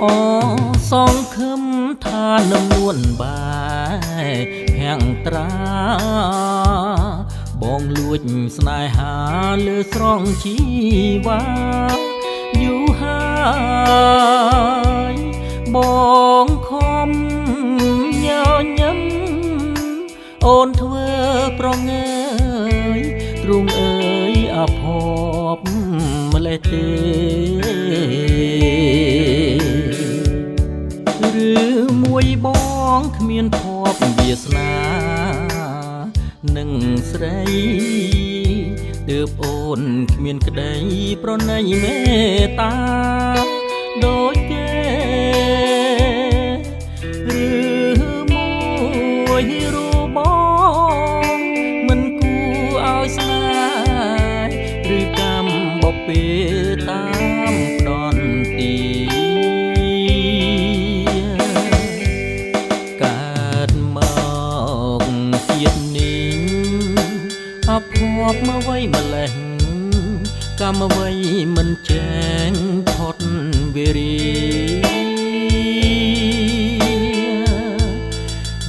អសងខឹមថានឹងនួនបែហាំងត្រាបងលួចស្នេហាលើស្រងជីវ៉ាយូរហើយបងខំញញឹមអូនធ្វើប្រងើយទ្រូងអើយអភ័ព្វម្លេះទេឬមួយបងគ្មានភ័ព្វវាសនានឹងស្រីទើបអូនគ្មានក្តីប្រណីមេត្តាដូចគេឬមួយរូបបងមិនគួរឲ្យស្នេហ៍ឬកម្មបពេតាមដនទីកើតមកជាតិនេះអភ័ព្វមកໄວម្លេះកម្មអ្វីមិនចែងផុតវេរី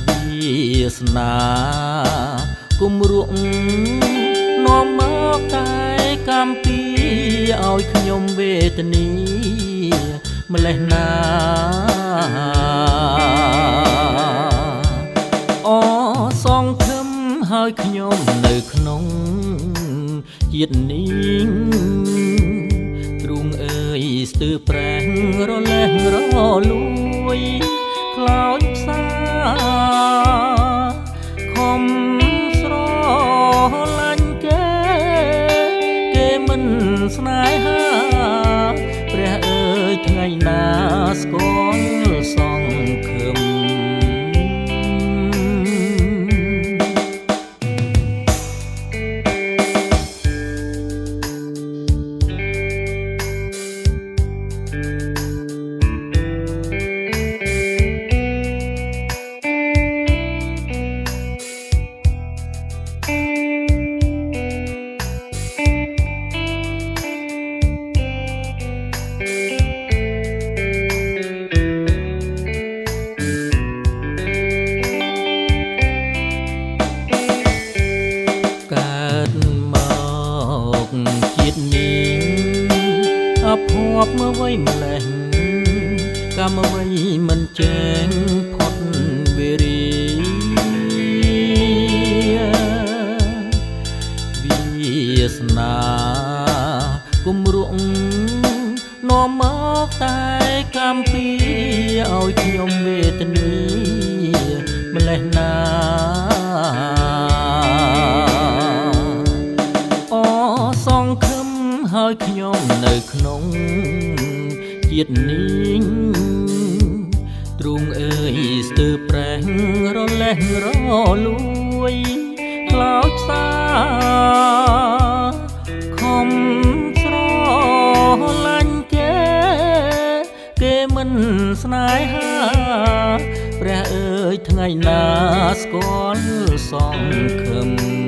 វាសនាគុំរួកនាំមកតែកម្មពីឲ្យខ្ញុំវេទនីម្លេះណាអសងខឹមហើយខ្ញុំនៅក្នុងជាតិនេះទ្រូងអើយស្ទើរប្រេះរលេះរលួយខ្លោចផ្សាខំស្រឡាញ់គេមិនស្នេហាព្រះអើយថ្ងៃណាស្គាល់សងខឹមជាតិនេះអភ័ព្វមកໄວម្លេះកម្មអ្វីមិនចែងផុតវេរីវាសនាគុំរួកនាំមកតែកម្មពីឲ្យខ្ញុំវេទនីម្លេះណាហើយខ្ញុំនៅក្នុងជាតិនេះទ្រូងអើយស្ទើរប្រេះរលេះរលួយខ្លោចផ្សាខំស្រឡាញ់គេមិនស្នេហាព្រះអើយថ្ងៃណាស្គាល់សងខឹម